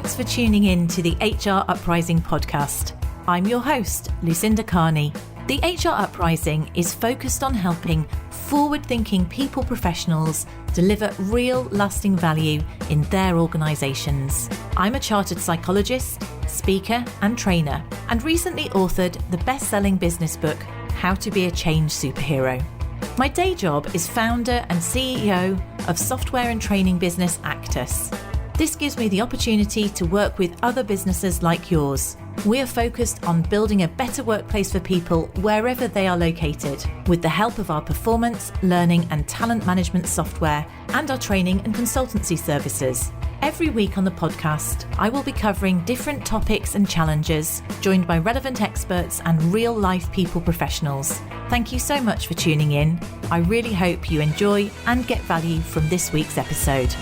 Thanks for tuning in to the HR Uprising podcast. I'm your host, Lucinda Carney. The HR Uprising is focused on helping forward-thinking people professionals deliver real lasting value in their organisations. I'm a chartered psychologist, speaker and trainer, and recently authored the best-selling business book, How to Be a Change Superhero. My day job is founder and CEO of software and training business Actus. This gives me the opportunity to work with other businesses like yours. We are focused on building a better workplace for people wherever they are located, with the help of our performance, learning and talent management software and our training and consultancy services. Every week on the podcast, I will be covering different topics and challenges, joined by relevant experts and real-life people professionals. Thank you so much for tuning in. I really hope you enjoy and get value from this week's episode.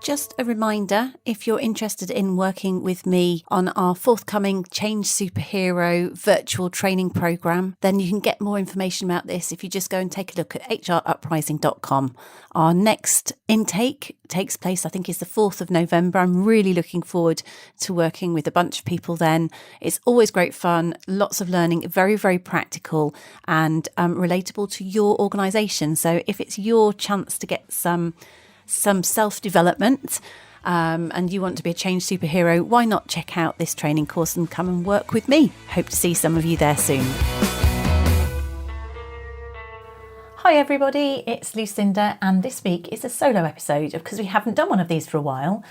Just a reminder, if you're interested in working with me on our forthcoming Change Superhero virtual training program, then you can get more information about this if you just go and take a look at hruprising.com. Our next intake takes place, I think, is the 4th of November. I'm really looking forward to working with a bunch of people then. It's always great fun, lots of learning, very, very practical and relatable to your organisation. So if it's your chance to get some self-development and you want to be a change superhero, why not check out this training course and come and work with me? Hope to see some of you there soon. Hi everybody, it's Lucinda, and this week is a solo episode because we haven't done one of these for a while.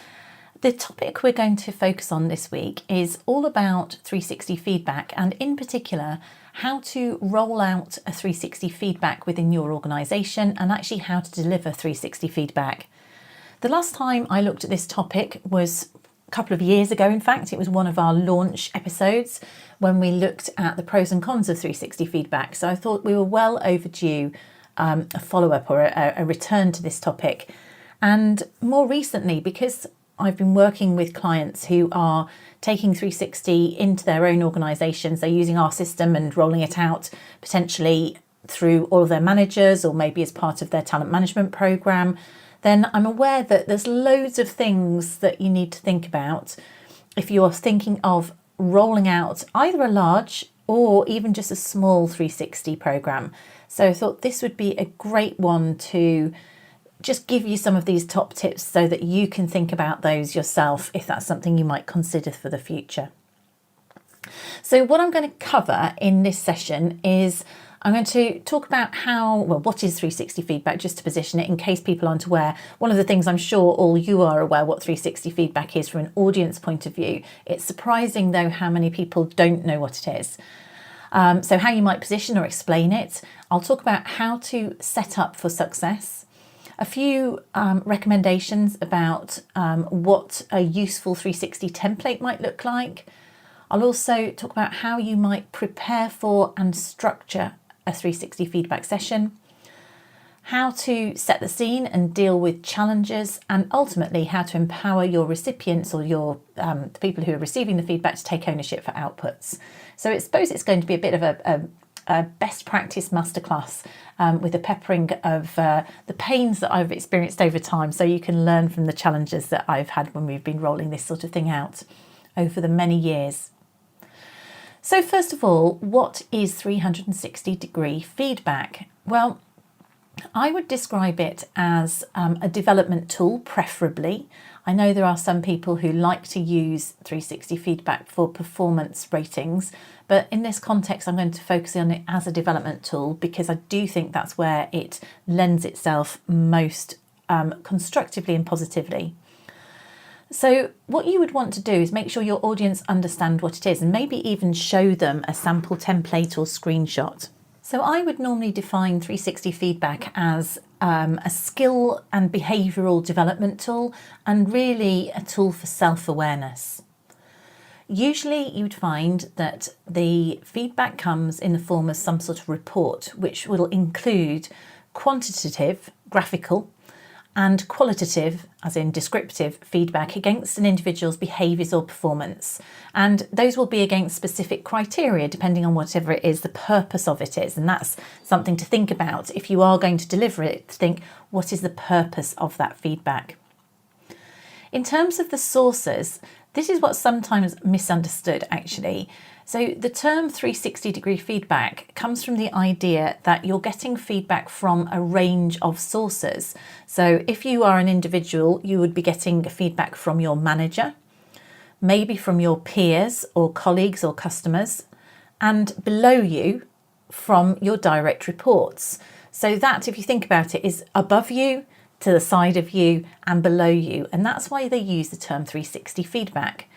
The topic we're going to focus on this week is all about 360 feedback, and in particular how to roll out a 360 feedback within your organisation and actually how to deliver 360 feedback. The last time I looked at this topic was a couple of years ago. In fact, it was one of our launch episodes when we looked at the pros and cons of 360 feedback. So I thought we were well overdue a follow-up or a return to this topic. And more recently, because I've been working with clients who are taking 360 into their own organisations, they're using our system and rolling it out potentially through all of their managers or maybe as part of their talent management programme, then I'm aware that there's loads of things that you need to think about if you are thinking of rolling out either a large or even just a small 360 programme. So I thought this would be a great one to just give you some of these top tips so that you can think about those yourself if that's something you might consider for the future. So what I'm going to cover in this session is I'm going to talk about what is 360 feedback, just to position it in case people aren't aware. One of the things I'm sure all you are aware what 360 feedback is from an audience point of view. It's surprising though how many people don't know what it is. So how you might position or explain it. I'll talk about how to set up for success. A few recommendations about what a useful 360 template might look like. I'll also talk about how you might prepare for and structure a 360 feedback session, how to set the scene and deal with challenges, and ultimately how to empower your recipients or the people who are receiving the feedback to take ownership for outputs. So I suppose it's going to be a bit of a best practice masterclass with a peppering of the pains that I've experienced over time, so you can learn from the challenges that I've had when we've been rolling this sort of thing out over the many years. So first of all, what is 360-degree feedback? Well, I would describe it as a development tool, preferably. I know there are some people who like to use 360 feedback for performance ratings, but in this context, I'm going to focus on it as a development tool because I do think that's where it lends itself most constructively and positively. So what you would want to do is make sure your audience understand what it is and maybe even show them a sample template or screenshot. So I would normally define 360 feedback as a skill and behavioural development tool and really a tool for self-awareness. Usually you'd find that the feedback comes in the form of some sort of report which will include quantitative, graphical, and qualitative, as in descriptive, feedback against an individual's behaviours or performance. And those will be against specific criteria, depending on whatever it is the purpose of it is. And that's something to think about. If you are going to deliver it, think, what is the purpose of that feedback? In terms of the sources, this is what's sometimes misunderstood, actually. So the term 360-degree feedback comes from the idea that you're getting feedback from a range of sources. So if you are an individual, you would be getting feedback from your manager, maybe from your peers or colleagues or customers, and below you from your direct reports. So that, if you think about it, is above you, to the side of you, and below you. And that's why they use the term 360 feedback.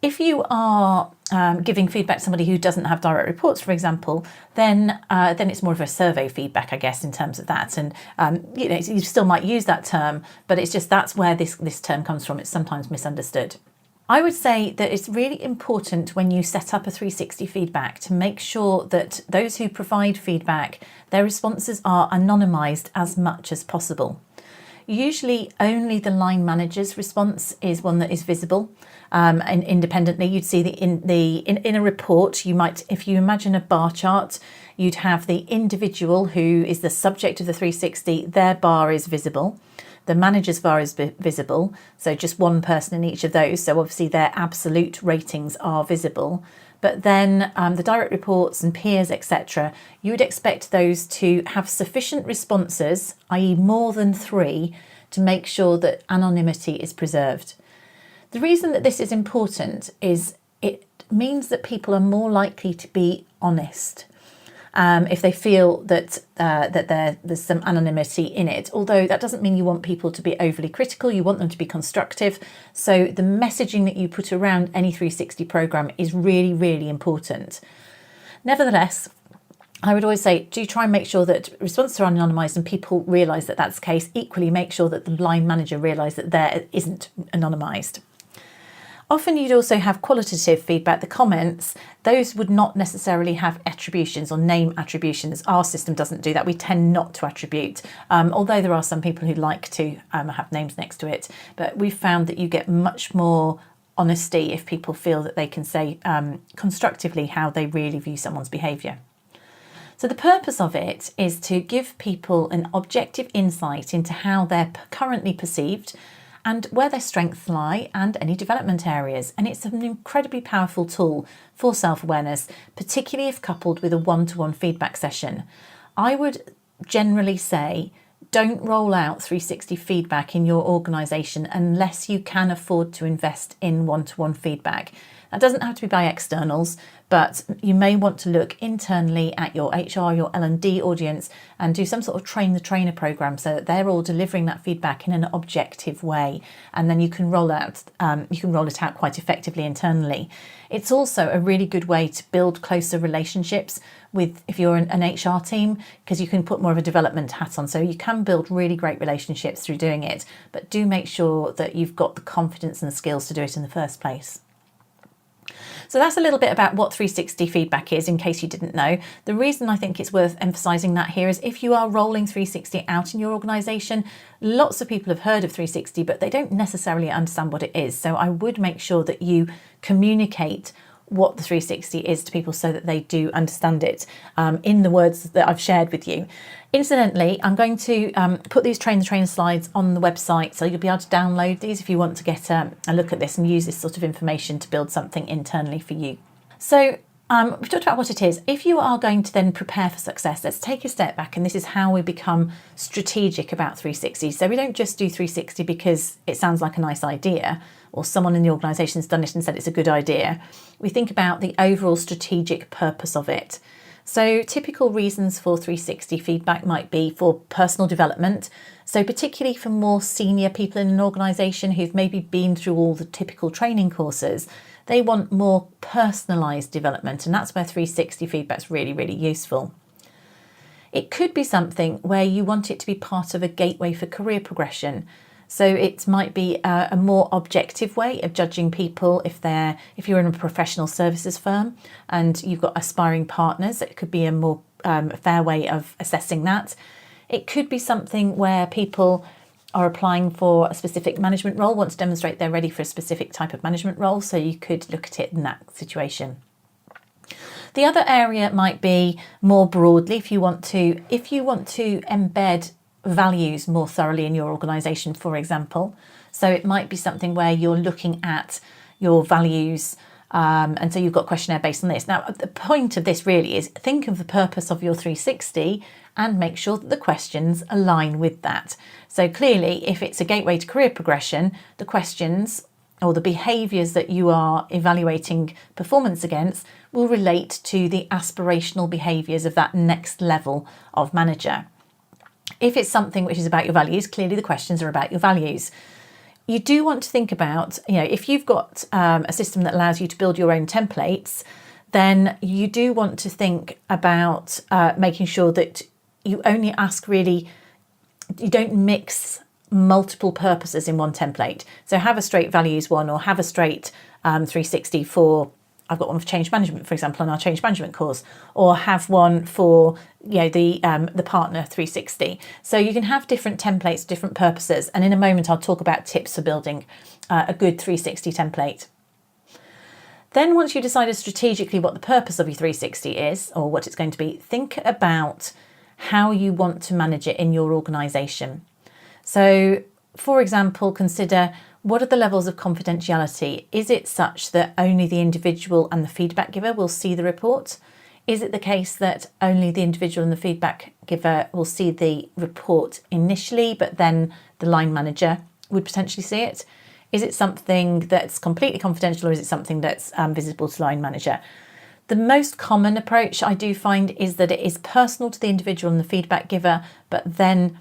If you are giving feedback to somebody who doesn't have direct reports, for example, then it's more of a survey feedback, I guess, in terms of that. And you still might use that term, but it's just that's where this term comes from. It's sometimes misunderstood. I would say that it's really important when you set up a 360 feedback to make sure that those who provide feedback, their responses are anonymised as much as possible. Usually only the line manager's response is one that is visible, and independently. You'd see in a report, you might, if you imagine a bar chart, you'd have the individual who is the subject of the 360, their bar is visible. The manager's bar is visible, so just one person in each of those, so obviously their absolute ratings are visible. But then the direct reports and peers, etc., you would expect those to have sufficient responses, i.e. more than 3, to make sure that anonymity is preserved. The reason that this is important is it means that people are more likely to be honest. If they feel that there's some anonymity in it. Although that doesn't mean you want people to be overly critical, you want them to be constructive. So the messaging that you put around any 360 program is really, really important. Nevertheless, I would always say, do try and make sure that responses are anonymised and people realise that that's the case. Equally, make sure that the line manager realise that there isn't anonymised. Often you'd also have qualitative feedback, the comments, those would not necessarily have attributions or name attributions. Our system doesn't do that. We tend not to attribute, although there are some people who like to have names next to it. But we've found that you get much more honesty if people feel that they can say constructively how they really view someone's behaviour. So the purpose of it is to give people an objective insight into how they're currently perceived and where their strengths lie and any development areas. And it's an incredibly powerful tool for self-awareness, particularly if coupled with a one-to-one feedback session. I would generally say, don't roll out 360 feedback in your organisation unless you can afford to invest in one-to-one feedback. That doesn't have to be by externals, but you may want to look internally at your HR, your L&D audience, and do some sort of train the trainer program so that they're all delivering that feedback in an objective way, and then you can roll it out quite effectively internally. It's also a really good way to build closer relationships with, if you're an HR team, because you can put more of a development hat on, so you can build really great relationships through doing it. But do make sure that you've got the confidence and the skills to do it in the first place. So that's a little bit about what 360 feedback is, in case you didn't know. The reason I think it's worth emphasising that here is if you are rolling 360 out in your organisation, lots of people have heard of 360, but they don't necessarily understand what it is. So I would make sure that you communicate what the 360 is to people so that they do understand it in the words that I've shared with you. Incidentally, I'm going to put these Train the Trainer slides on the website, so you'll be able to download these if you want to get a look at this and use this sort of information to build something internally for you. So we've talked about what it is. If you are going to then prepare for success, let's take a step back, and this is how we become strategic about 360. So we don't just do 360 because it sounds like a nice idea or someone in the organisation has done it and said it's a good idea. We think about the overall strategic purpose of it. So typical reasons for 360 feedback might be for personal development. So particularly for more senior people in an organisation who've maybe been through all the typical training courses, they want more personalised development, and that's where 360 feedback's really, really useful. It could be something where you want it to be part of a gateway for career progression. So it might be a more objective way of judging people if you're in a professional services firm and you've got aspiring partners. It could be a more fair way of assessing that. It could be something where people are applying for a specific management role, want to demonstrate they're ready for a specific type of management role. So you could look at it in that situation. The other area might be more broadly if you want to embed values more thoroughly in your organisation, for example. So it might be something where you're looking at your values, and so you've got a questionnaire based on this. Now, the point of this really is think of the purpose of your 360 and make sure that the questions align with that. So clearly, if it's a gateway to career progression, the questions or the behaviours that you are evaluating performance against will relate to the aspirational behaviours of that next level of manager. If it's something which is about your values, clearly the questions are about your values. You do want to think about, if you've got a system that allows you to build your own templates, then you do want to think about making sure that you only ask you don't mix multiple purposes in one template. So have a straight values one, or have a straight 360 for, I've got one for change management, for example, on our change management course, or have one for the partner 360. So you can have different templates, different purposes. And in a moment, I'll talk about tips for building a good 360 template. Then once you decided strategically what the purpose of your 360 is, or what it's going to be, think about how you want to manage it in your organisation. So, for example, consider what are the levels of confidentiality? Is it such that only the individual and the feedback giver will see the report? Is it the case that only the individual and the feedback giver will see the report initially, but then the line manager would potentially see it? Is it something that's completely confidential, or is it something that's visible to line manager? The most common approach I do find is that it is personal to the individual and the feedback giver, but then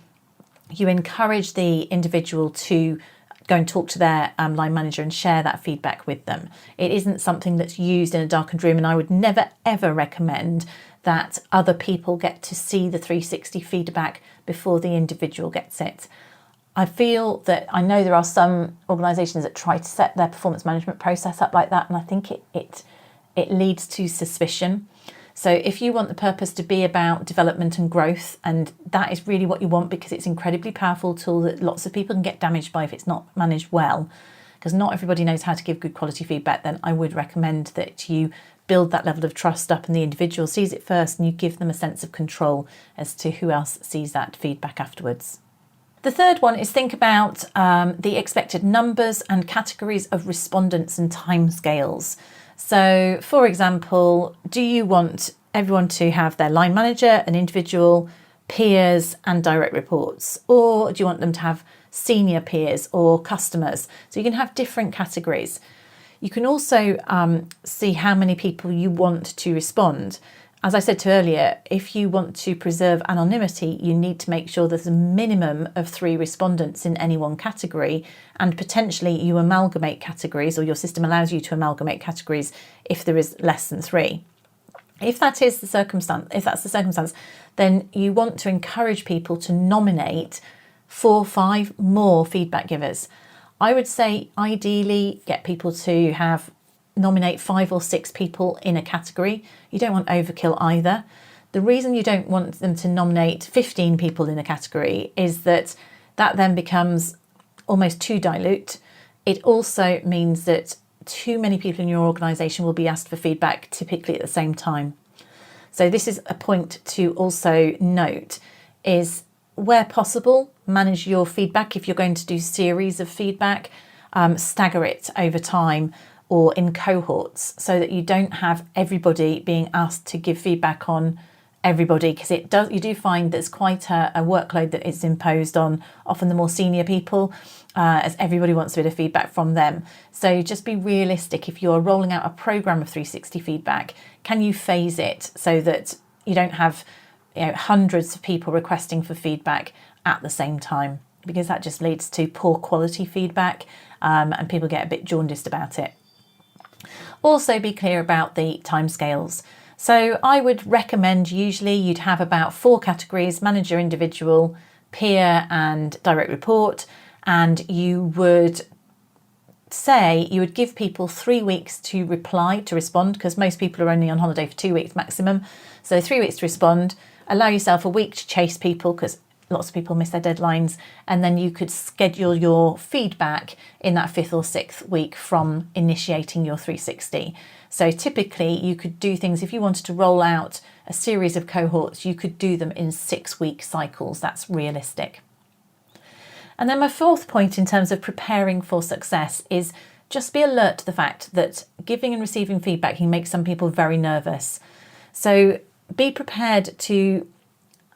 you encourage the individual to go and talk to their line manager and share that feedback with them. It isn't something that's used in a darkened room, and I would never ever recommend that other people get to see the 360 feedback before the individual gets it. I feel that I know there are some organisations that try to set their performance management process up like that, and I think it leads to suspicion. So if you want the purpose to be about development and growth, and that is really what you want, because it's an incredibly powerful tool that lots of people can get damaged by if it's not managed well, because not everybody knows how to give good quality feedback, then I would recommend that you build that level of trust up and the individual sees it first, and you give them a sense of control as to who else sees that feedback afterwards. The third one is think about the expected numbers and categories of respondents and timescales. So, for example, do you want everyone to have their line manager, an individual, peers and direct reports? Or do you want them to have senior peers or customers? So you can have different categories. You can also see how many people you want to respond. As I said to earlier, if you want to preserve anonymity, you need to make sure there's a minimum of 3 respondents in any one category, and potentially you amalgamate categories, or your system allows you to amalgamate categories if there is less than 3. If that's the circumstance, then you want to encourage people to nominate 4 or 5 more feedback givers. I would say ideally get people to nominate 5 or 6 people in a category. You don't want overkill either. The reason you don't want them to nominate 15 people in a category is that then becomes almost too dilute. It also means that too many people in your organisation will be asked for feedback typically at the same time. So this is a point to also note, is where possible, manage your feedback. If you're going to do series of feedback, stagger it over time or in cohorts, so that you don't have everybody being asked to give feedback on everybody, because you do find there's quite a workload that is imposed on often the more senior people, as everybody wants a bit of feedback from them. So just be realistic. If you're rolling out a program of 360 feedback, can you phase it so that you don't have hundreds of people requesting for feedback at the same time, because that just leads to poor quality feedback, and people get a bit jaundiced about it. Also be clear about the timescales. So I would recommend usually you'd have about 4 categories: manager, individual, peer and direct report. And you would give people 3 weeks to respond, because most people are only on holiday for 2 weeks maximum. So 3 weeks to respond. Allow yourself a week to chase people, because lots of people miss their deadlines, and then you could schedule your feedback in that 5th or 6th week from initiating your 360. So typically you could do things, if you wanted to roll out a series of cohorts, you could do them in 6-week cycles. That's realistic. And then my 4th point in terms of preparing for success is just be alert to the fact that giving and receiving feedback can make some people very nervous. So be prepared to,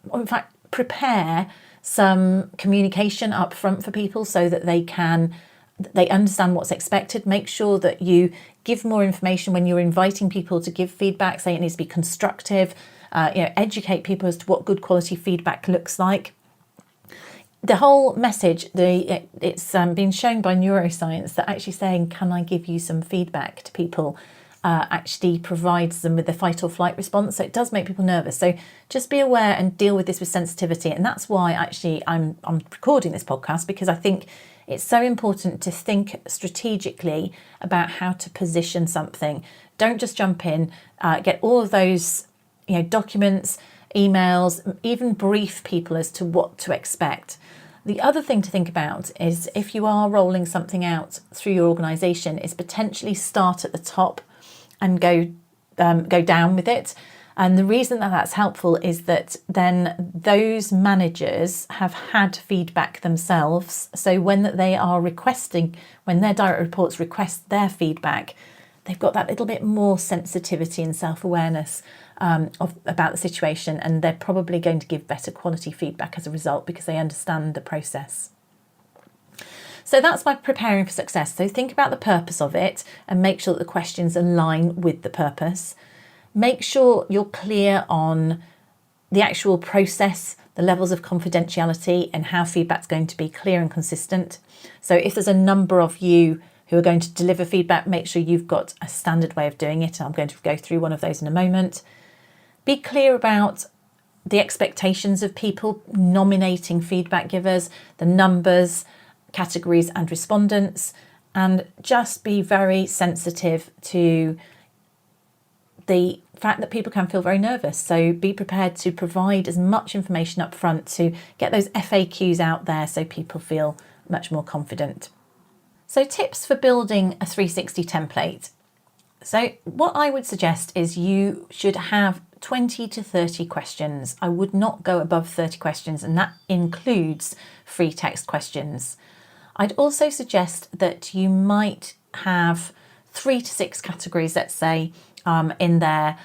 or in fact, prepare some communication up front for people so that they understand what's expected. Make sure that you give more information when you're inviting people to give feedback. Say it needs to be constructive. Educate people as to what good quality feedback looks like. The whole message, it's been shown by neuroscience that actually saying, can I give you some feedback to people, actually provides them with the fight or flight response. So it does make people nervous. So just be aware and deal with this with sensitivity. And that's why actually I'm recording this podcast, because I think it's so important to think strategically about how to position something. Don't just jump in, get all of those documents, emails, even brief people as to what to expect. The other thing to think about is if you are rolling something out through your organisation, is potentially start at the top and go down with it. And the reason that that's helpful is that then those managers have had feedback themselves. So when they are requesting, when their direct reports request their feedback, they've got that little bit more sensitivity and self-awareness about the situation, and they're probably going to give better quality feedback as a result because they understand the process. So that's my preparing for success. So think about the purpose of it and make sure that the questions align with the purpose. Make sure you're clear on the actual process, the levels of confidentiality, and how feedback's going to be clear and consistent. So if there's a number of you who are going to deliver feedback, make sure you've got a standard way of doing it. I'm going to go through one of those in a moment. Be clear about the expectations of people nominating feedback givers, the numbers, categories and respondents, and just be very sensitive to the fact that people can feel very nervous. So be prepared to provide as much information up front to get those FAQs out there so people feel much more confident. So tips for building a 360 template. So what I would suggest is you should have 20 to 30 questions. I would not go above 30 questions, and that includes free text questions. I'd also suggest that you might have 3 to 6 categories, let's say, in there.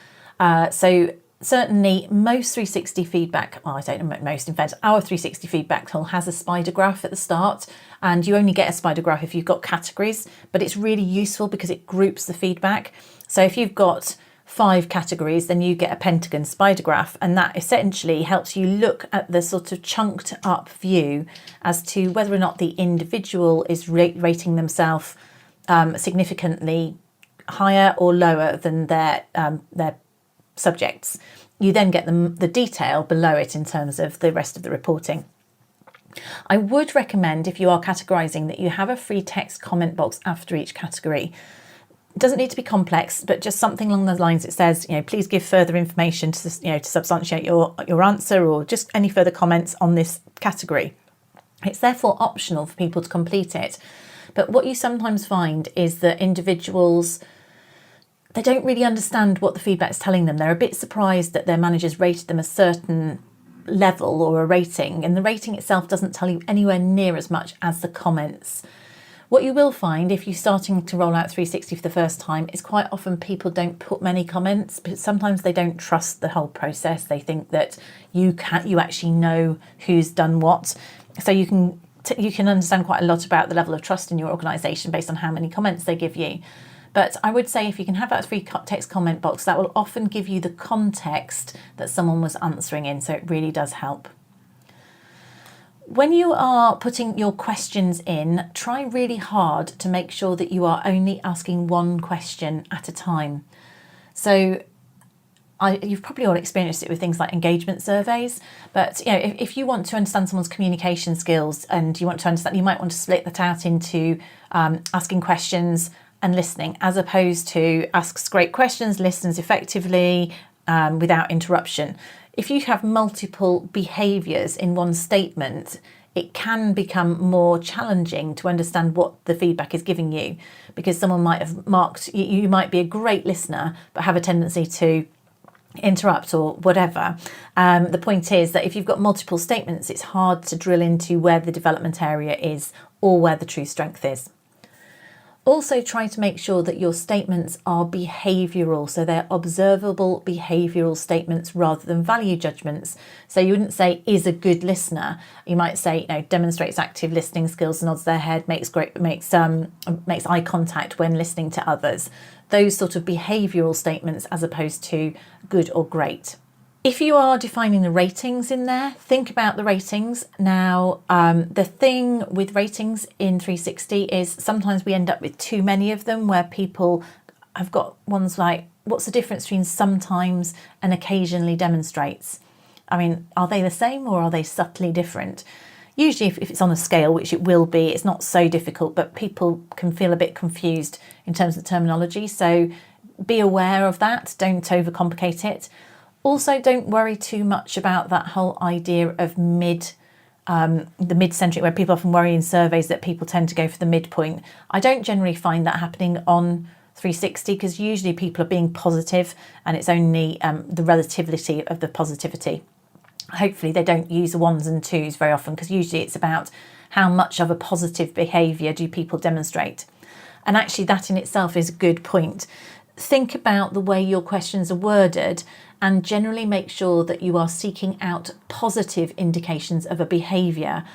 So certainly most 360 feedback, well, I don't know most, in fact, our 360 feedback tool has a spider graph at the start, and you only get a spider graph if you've got categories, but it's really useful because it groups the feedback. So if you've got 5 categories, then you get a pentagon spider graph, and that essentially helps you look at the sort of chunked up view as to whether or not the individual is rating themselves significantly higher or lower than their subjects. You then get the detail below it in terms of the rest of the reporting. I would recommend, if you are categorising, that you have a free text comment box after each category. It doesn't need to be complex, but just something along those lines. It says, please give further information to substantiate your answer, or just any further comments on this category. It's therefore optional for people to complete it. But what you sometimes find is that individuals, they don't really understand what the feedback's telling them. They're a bit surprised that their managers rated them a certain level or a rating, and the rating itself doesn't tell you anywhere near as much as the comments. What you will find if you're starting to roll out 360 for the first time is quite often people don't put many comments, but sometimes they don't trust the whole process. They think that you actually know who's done what. So you can understand quite a lot about the level of trust in your organisation based on how many comments they give you. But I would say if you can have that free text comment box, that will often give you the context that someone was answering in, so it really does help. When you are putting your questions in, try really hard to make sure that you are only asking one question at a time. So you've probably all experienced it with things like engagement surveys, but if you want to understand someone's communication skills and you want to understand, you might want to split that out into asking questions and listening, as opposed to asks great questions, listens effectively without interruption. If you have multiple behaviours in one statement, it can become more challenging to understand what the feedback is giving you, because someone might have marked, you might be a great listener, but have a tendency to interrupt or whatever. The point is that if you've got multiple statements, it's hard to drill into where the development area is or where the true strength is. Also, try to make sure that your statements are behavioural, so they're observable behavioural statements rather than value judgments. So you wouldn't say is a good listener. You might say, demonstrates active listening skills, nods their head, makes eye contact when listening to others. Those sort of behavioural statements as opposed to good or great. If you are defining the ratings in there, think about the ratings. Now, the thing with ratings in 360 is sometimes we end up with too many of them, where people have got ones like, what's the difference between sometimes and occasionally demonstrates? I mean, are they the same or are they subtly different? Usually if it's on a scale, which it will be, it's not so difficult, but people can feel a bit confused in terms of terminology. So be aware of that, don't overcomplicate it. Also, don't worry too much about that whole idea of the mid-centric, where people often worry in surveys that people tend to go for the midpoint. I don't generally find that happening on 360, because usually people are being positive and it's only the relativity of the positivity. Hopefully they don't use the ones and twos very often, because usually it's about how much of a positive behaviour do people demonstrate. And actually that in itself is a good point. Think about the way your questions are worded and generally make sure that you are seeking out positive indications of a behaviour.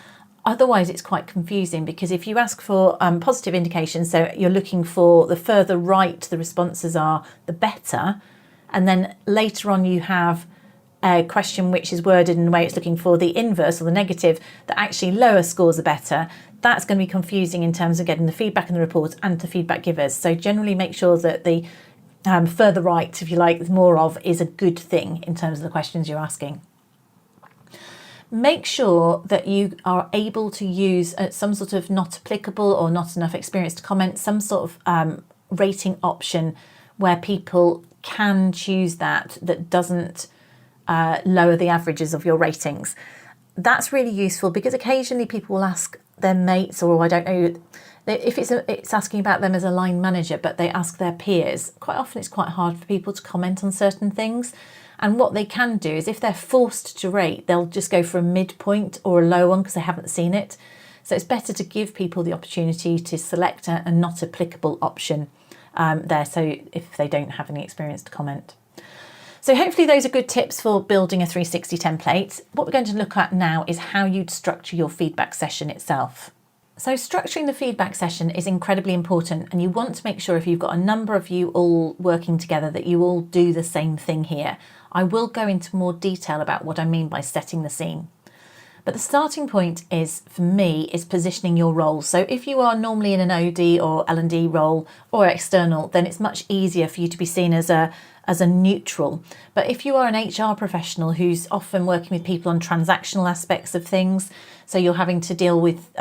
Otherwise it's quite confusing, because if you ask for positive indications, so you're looking for the further right the responses are, the better, and then later on you have a question which is worded in the way it's looking for the inverse or the negative, that actually lower scores are better, that's going to be confusing in terms of getting the feedback in the report and to feedback givers. So generally make sure that the further right, if you like, more of is a good thing in terms of the questions you're asking. Make sure that you are able to use some sort of not applicable or not enough experience to comment, some sort of rating option where people can choose that doesn't lower the averages of your ratings. That's really useful, because occasionally people will ask their mates, or I don't know, if it's asking about them as a line manager, but they ask their peers. Quite often it's quite hard for people to comment on certain things. And what they can do is, if they're forced to rate, they'll just go for a midpoint or a low one because they haven't seen it. So it's better to give people the opportunity to select a not applicable option there, so if they don't have any experience to comment. So hopefully those are good tips for building a 360 template. What we're going to look at now is how you'd structure your feedback session itself. So structuring the feedback session is incredibly important, and you want to make sure, if you've got a number of you all working together, that you all do the same thing here. I will go into more detail about what I mean by setting the scene. But the starting point is, for me, is positioning your role. So if you are normally in an OD or L&D role or external, then it's much easier for you to be seen as a neutral. But if you are an HR professional who's often working with people on transactional aspects of things, so you're having to deal with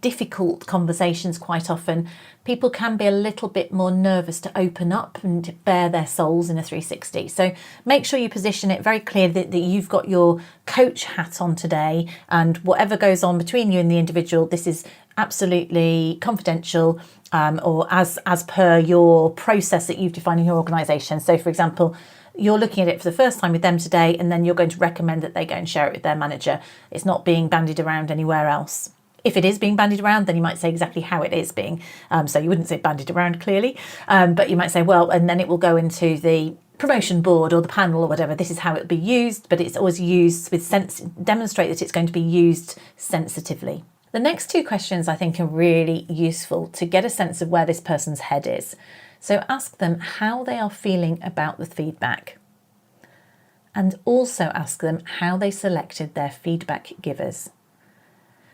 difficult conversations quite often, people can be a little bit more nervous to open up and bare their souls in a 360. So make sure you position it very clear that you've got your coach hat on today, and whatever goes on between you and the individual, this is absolutely confidential, or as per your process that you've defined in your organisation. So for example, you're looking at it for the first time with them today, and then you're going to recommend that they go and share it with their manager. It's not being bandied around anywhere else. If it is being bandied around, then you might say exactly how it is being. So you wouldn't say bandied around clearly, but you might say, well, and then it will go into the promotion board or the panel or whatever. This is how it will be used, but it's always used with sense, demonstrate that it's going to be used sensitively. The next two questions I think are really useful to get a sense of where this person's head is. So ask them how they are feeling about the feedback, and also ask them how they selected their feedback givers.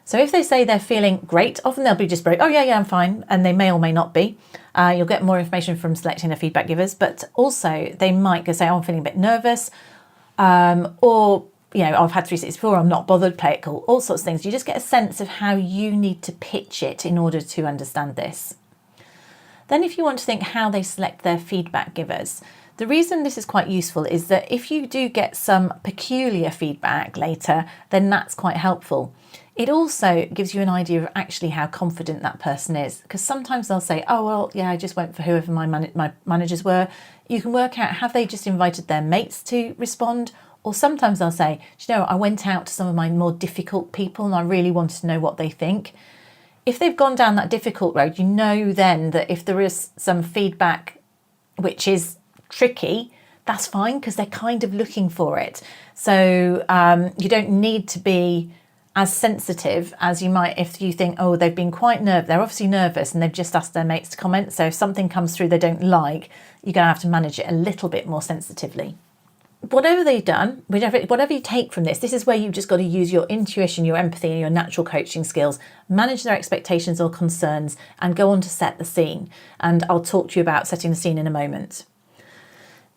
So if they say they're feeling great, often they'll be just very, oh yeah, I'm fine, and they may or may not be. You'll get more information from selecting their feedback givers, but also they might go say, oh, I'm feeling a bit nervous, or I've had 360 before, I'm not bothered, play it cool, all sorts of things. You just get a sense of how you need to pitch it in order to understand this. Then if you want to think how they select their feedback givers, The reason this is quite useful is that if you do get some peculiar feedback later, then that's quite helpful. It also gives you an idea of actually how confident that person is, because sometimes they'll say, oh, well, yeah, I just went for whoever my managers were. You can work out, have they just invited their mates to respond? Or sometimes they'll say, do you know, I went out to some of my more difficult people and I really wanted to know what they think. If they've gone down that difficult road, you know then that if there is some feedback which is tricky, that's fine, because they're kind of looking for it. So you don't need to be as sensitive as you might if you think, oh, they've been quite nervous. They're obviously nervous and they've just asked their mates to comment. So if something comes through they don't like, you're going to have to manage it a little bit more sensitively. Whatever they've done, whatever you take from this is where you've just got to use your intuition, your empathy and your natural coaching skills, manage their expectations or concerns and go on to set the scene. And I'll talk to you about setting the scene in a moment.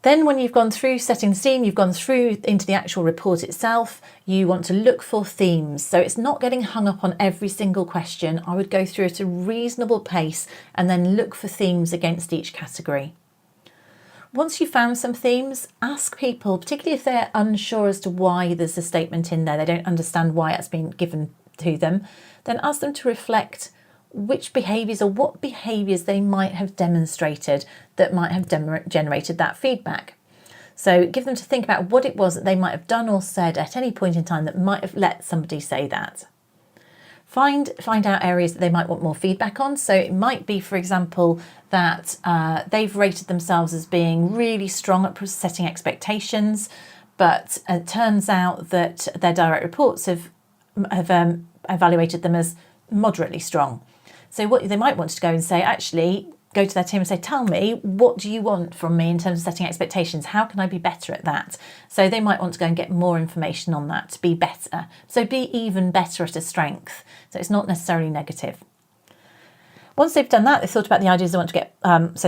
Then when you've gone through setting the scene, you've gone through into the actual report itself, you want to look for themes. So it's not getting hung up on every single question. I would go through at a reasonable pace and then look for themes against each category. Once you've found some themes, ask people, particularly if they're unsure as to why there's a statement in there, they don't understand why it's been given to them, then ask them to reflect which behaviours or what behaviours they might have demonstrated that might have generated that feedback. So give them to think about what it was that they might have done or said at any point in time that might have let somebody say that. Find out areas that they might want more feedback on. So it might be, for example, that they've rated themselves as being really strong at setting expectations, but it turns out that their direct reports have evaluated them as moderately strong. So what they might want to go and say, actually, go to their team and say, tell me, what do you want from me in terms of setting expectations? How can I be better at that? So they might want to go and get more information on that to be better. So be even better at a strength. So it's not necessarily negative. Once they've done that, they've thought about the ideas they want to get. So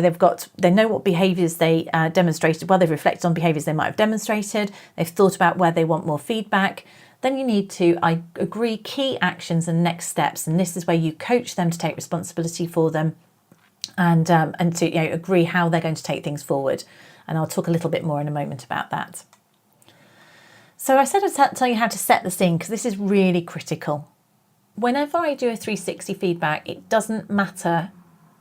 they know what behaviours they demonstrated. Well, they've reflected on behaviours they might have demonstrated. They've thought about where they want more feedback. Then you need to agree key actions and next steps. And this is where you coach them to take responsibility for them and to agree how they're going to take things forward. And I'll talk a little bit more in a moment about that. So I said I'd tell you how to set the scene, because this is really critical. Whenever I do a 360 feedback, it doesn't matter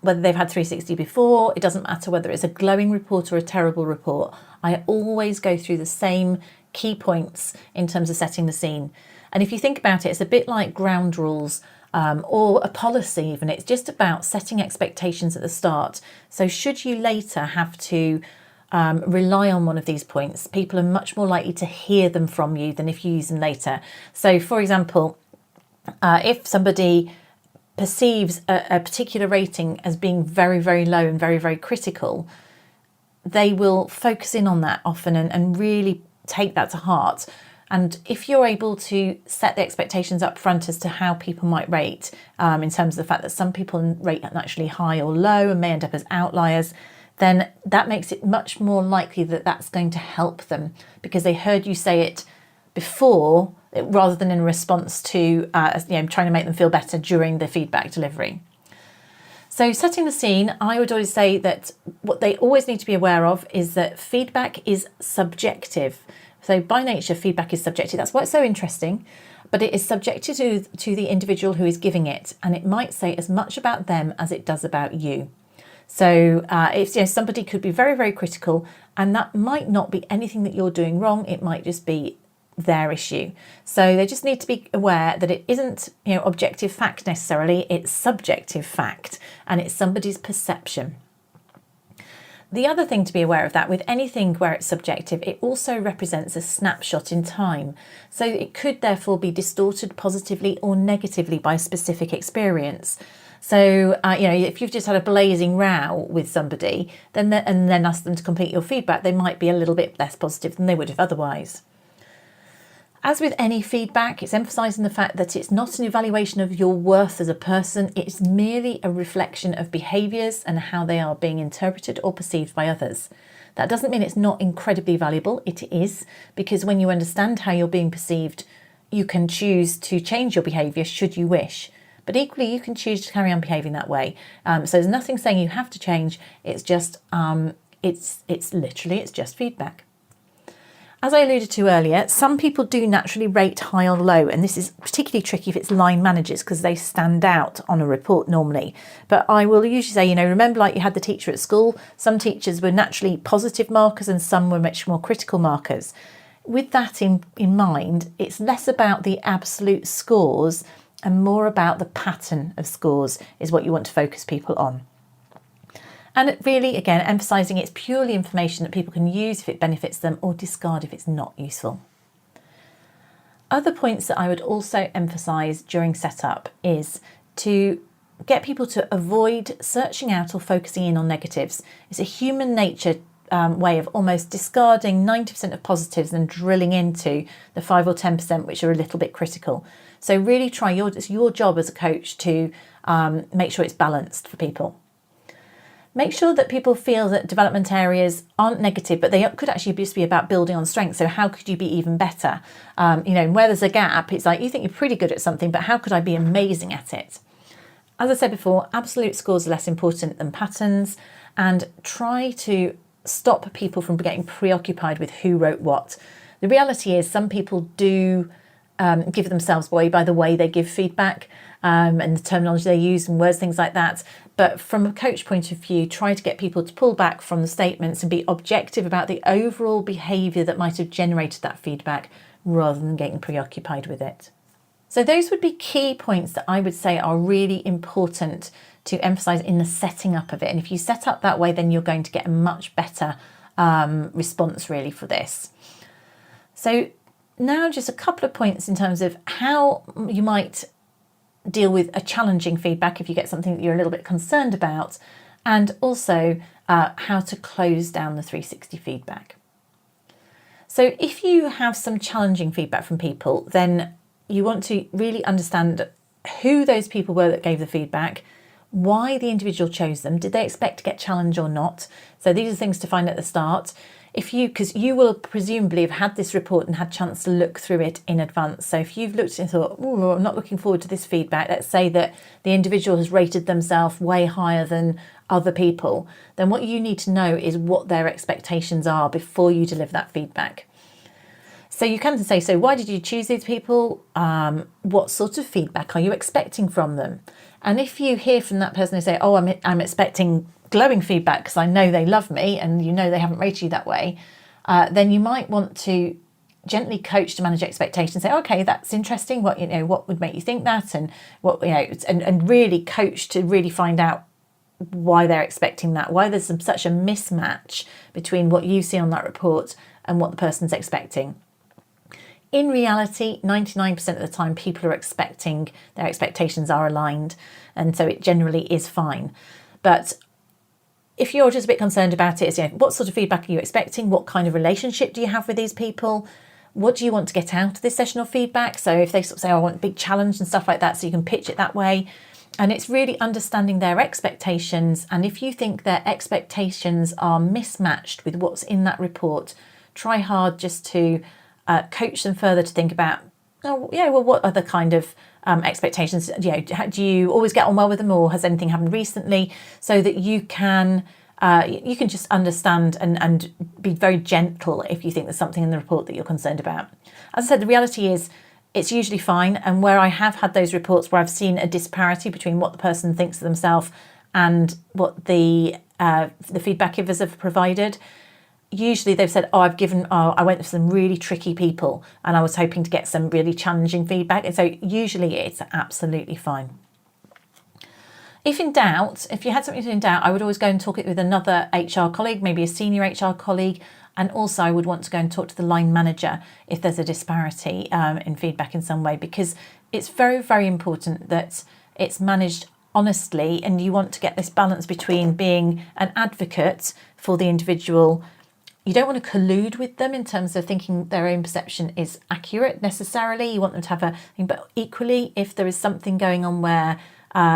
whether they've had 360 before, it doesn't matter whether it's a glowing report or a terrible report. I always go through the same key points in terms of setting the scene. And if you think about it, it's a bit like ground rules or a policy even. It's just about setting expectations at the start. So should you later have to rely on one of these points, people are much more likely to hear them from you than if you use them later. So for example, if somebody perceives a particular rating as being very, very low and very, very critical, they will focus in on that often and really take that to heart. And if you're able to set the expectations up front as to how people might rate, in terms of the fact that some people rate naturally high or low and may end up as outliers, then that makes it much more likely that that's going to help them, because they heard you say it before rather than in response to trying to make them feel better during the feedback delivery. So setting the scene, I would always say that what they always need to be aware of is that feedback is subjective. So by nature, feedback is subjective. That's why it's so interesting, but it is subjective to the individual who is giving it, and it might say as much about them as it does about you. So if somebody could be very, very critical, and that might not be anything that you're doing wrong, it might just be their issue. So they just need to be aware that it isn't objective fact necessarily, it's subjective fact, and it's somebody's perception. The other thing to be aware of that with anything where it's subjective, it also represents a snapshot in time. So it could therefore be distorted positively or negatively by a specific experience. So, if you've just had a blazing row with somebody, and then ask them to complete your feedback, they might be a little bit less positive than they would have otherwise. As with any feedback, it's emphasising the fact that it's not an evaluation of your worth as a person, it's merely a reflection of behaviours and how they are being interpreted or perceived by others. That doesn't mean it's not incredibly valuable, it is, because when you understand how you're being perceived, you can choose to change your behaviour should you wish. But equally, you can choose to carry on behaving that way. So there's nothing saying you have to change, it's just it's just feedback. As I alluded to earlier, some people do naturally rate high or low, and this is particularly tricky if it's line managers because they stand out on a report normally. But I will usually say, remember like you had the teacher at school, some teachers were naturally positive markers and some were much more critical markers. With that in mind, it's less about the absolute scores and more about the pattern of scores is what you want to focus people on. And really, again, emphasising it's purely information that people can use if it benefits them or discard if it's not useful. Other points that I would also emphasise during setup is to get people to avoid searching out or focusing in on negatives. It's a human nature way of almost discarding 90% of positives and drilling into the 5 or 10% which are a little bit critical. So really try it's your job as a coach to make sure it's balanced for people. Make sure that people feel that development areas aren't negative, but they could actually just be about building on strengths. So how could you be even better? Where there's a gap, it's like you think you're pretty good at something, but how could I be amazing at it? As I said before, absolute scores are less important than patterns, and try to stop people from getting preoccupied with who wrote what. The reality is some people do give themselves away by the way they give feedback and the terminology they use and words, things like that. But from a coach point of view, try to get people to pull back from the statements and be objective about the overall behaviour that might have generated that feedback rather than getting preoccupied with it. So those would be key points that I would say are really important to emphasise in the setting up of it. And if you set up that way, then you're going to get a much better response really for this. So now just a couple of points in terms of how you might deal with a challenging feedback if you get something that you're a little bit concerned about, and also how to close down the 360 feedback. So if you have some challenging feedback from people, then you want to really understand who those people were that gave the feedback, why the individual chose them, did they expect to get challenged or not? So these are things to find at the start. Because you will presumably have had this report and had a chance to look through it in advance. So if you've looked and thought, oh, I'm not looking forward to this feedback, let's say that the individual has rated themselves way higher than other people, then what you need to know is what their expectations are before you deliver that feedback. So you can say, so why did you choose these people? What sort of feedback are you expecting from them? And if you hear from that person, they say, oh, I'm expecting glowing feedback because I know they love me and they haven't rated you that way, then you might want to gently coach to manage expectations. Say, okay, that's interesting. What would make you think that, and and really coach to really find out why they're expecting that, why there's such a mismatch between what you see on that report and what the person's expecting. In reality, 99% of the time, people are expecting, their expectations are aligned, and so it generally is fine. But if you're just a bit concerned about it, it's, what sort of feedback are you expecting? What kind of relationship do you have with these people? What do you want to get out of this session of feedback? So if they sort of say, I want a big challenge and stuff like that, so you can pitch it that way. And it's really understanding their expectations. And if you think their expectations are mismatched with what's in that report, try hard just to coach them further to think about, what other kind of expectations, do you always get on well with them, or has anything happened recently, so that you can just understand and be very gentle if you think there's something in the report that you're concerned about. As I said, the reality is it's usually fine, and where I have had those reports where I've seen a disparity between what the person thinks of themselves and what the feedback givers have provided, usually they've said, I went with some really tricky people and I was hoping to get some really challenging feedback. And so usually it's absolutely fine. If in doubt, if you had something in doubt, I would always go and talk it with another HR colleague, maybe a senior HR colleague. And also I would want to go and talk to the line manager if there's a disparity in feedback in some way, because it's very, very important that it's managed honestly, and you want to get this balance between being an advocate for the individual. You don't want to collude with them in terms of thinking their own perception is accurate necessarily. You want them to have but equally, if there is something going on where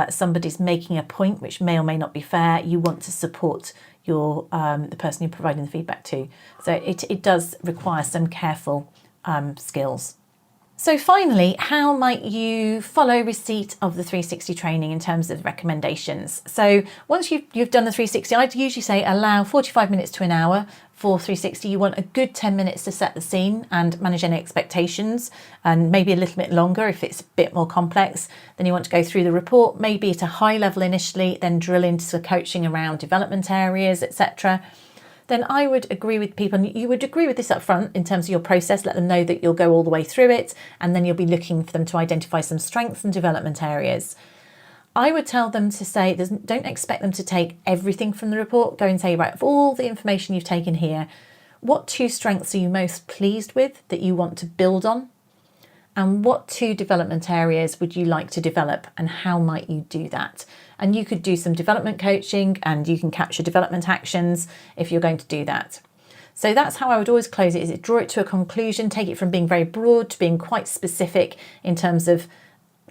somebody's making a point which may or may not be fair, you want to support the person you're providing the feedback to. So it does require some careful skills. So finally, how might you follow receipt of the 360 training in terms of recommendations? So once you've done the 360, I'd usually say allow 45 minutes to an hour for 360. You want a good 10 minutes to set the scene and manage any expectations, and maybe a little bit longer if it's a bit more complex. Then you want to go through the report, maybe at a high level initially, then drill into the coaching around development areas, etc. Then I would agree with people, and you would agree with this up front in terms of your process, let them know that you'll go all the way through it, and then you'll be looking for them to identify some strengths and development areas. I would tell them to say, don't expect them to take everything from the report. Go and say, right, of all the information you've taken here, what 2 strengths are you most pleased with that you want to build on? And what 2 development areas would you like to develop, and how might you do that? And you could do some development coaching, and you can capture development actions if you're going to do that. So that's how I would always close it, is draw it to a conclusion, take it from being very broad to being quite specific in terms of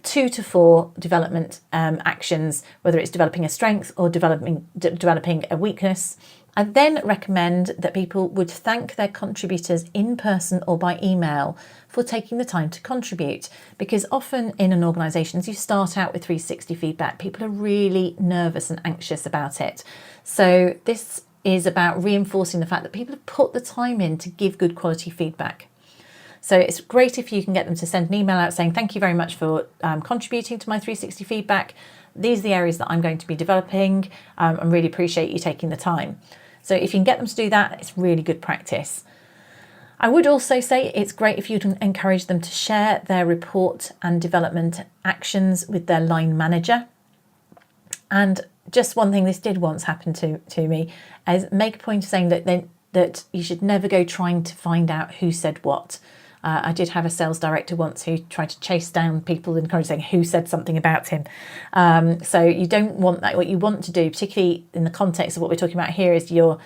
2 to 4 development actions, whether it's developing a strength or developing a weakness. I then recommend that people would thank their contributors in person or by email for taking the time to contribute, because often in an organisation, as you start out with 360 feedback, people are really nervous and anxious about it. So this is about reinforcing the fact that people have put the time in to give good quality feedback. So it's great if you can get them to send an email out saying, thank you very much for contributing to my 360 feedback. These are the areas that I'm going to be developing. I really appreciate you taking the time. So if you can get them to do that, it's really good practice. I would also say it's great if you can encourage them to share their report and development actions with their line manager. And just one thing, this did once happen to me, is make a point of saying that you should never go trying to find out who said what. I did have a sales director once who tried to chase down people and encourage saying who said something about him. So you don't want that. What you want to do, particularly in the context of what we're talking about here, is you're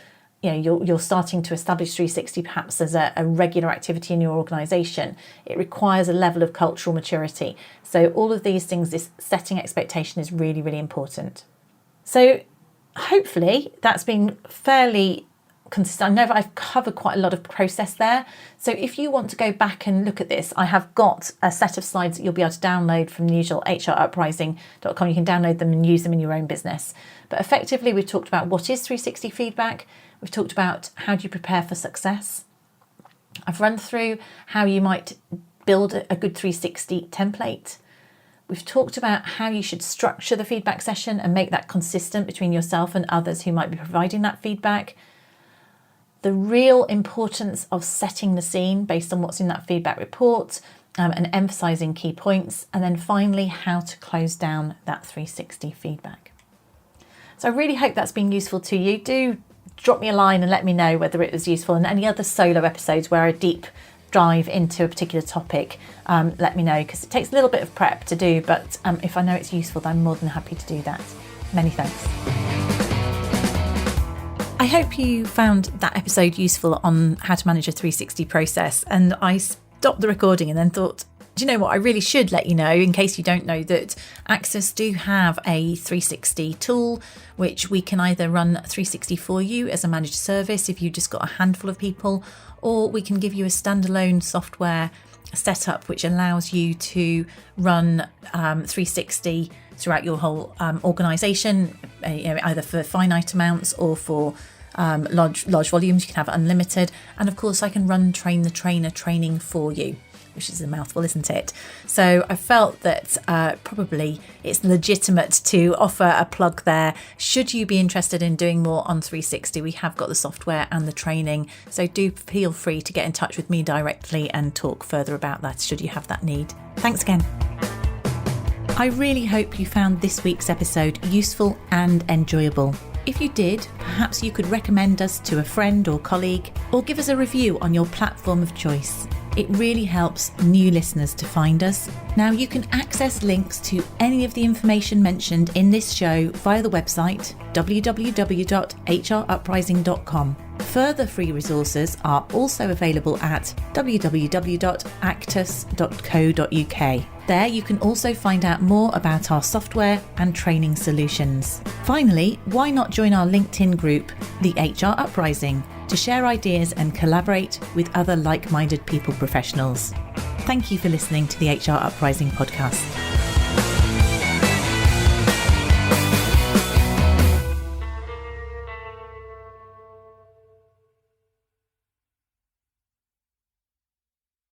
starting to establish 360 perhaps as a regular activity in your organisation. It requires a level of cultural maturity. So all of these things, this setting expectation is really, really important. So hopefully that's been fairly consistent. I know that I've covered quite a lot of process there. So if you want to go back and look at this, I have got a set of slides that you'll be able to download from the usual hruprising.com. You can download them and use them in your own business. But effectively, we've talked about what is 360 feedback. We've talked about how do you prepare for success. I've run through how you might build a good 360 template. We've talked about how you should structure the feedback session and make that consistent between yourself and others who might be providing that feedback. The real importance of setting the scene based on what's in that feedback report, and emphasising key points. And then finally, how to close down that 360 feedback. So I really hope that's been useful to you. Do drop me a line and let me know whether it was useful, and any other solo episodes where I deep dive into a particular topic, let me know, because it takes a little bit of prep to do, but if I know it's useful, then I'm more than happy to do that. Many thanks. I hope you found that episode useful on how to manage a 360 process, and I stopped the recording and then thought, do you know what, I really should let you know, in case you don't know, that Actus do have a 360 tool which we can either run 360 for you as a managed service if you've just got a handful of people, or we can give you a standalone software setup which allows you to run 360 throughout your whole organisation, either for finite amounts or for large volumes. You can have unlimited, and of course I can run train the trainer training for you, which is a mouthful, isn't it? So I felt that probably it's legitimate to offer a plug there. Should you be interested in doing more on 360, we have got the software and the training, so do feel free to get in touch with me directly and talk further about that should you have that need. Thanks again. I really hope you found this week's episode useful and enjoyable. If you did, perhaps you could recommend us to a friend or colleague, or give us a review on your platform of choice. It really helps new listeners to find us. Now you can access links to any of the information mentioned in this show via the website www.hruprising.com. Further free resources are also available at www.actus.co.uk. There you can also find out more about our software and training solutions. Finally, why not join our LinkedIn group, the HR Uprising, to share ideas and collaborate with other like-minded people professionals. Thank you for listening to the HR Uprising podcast.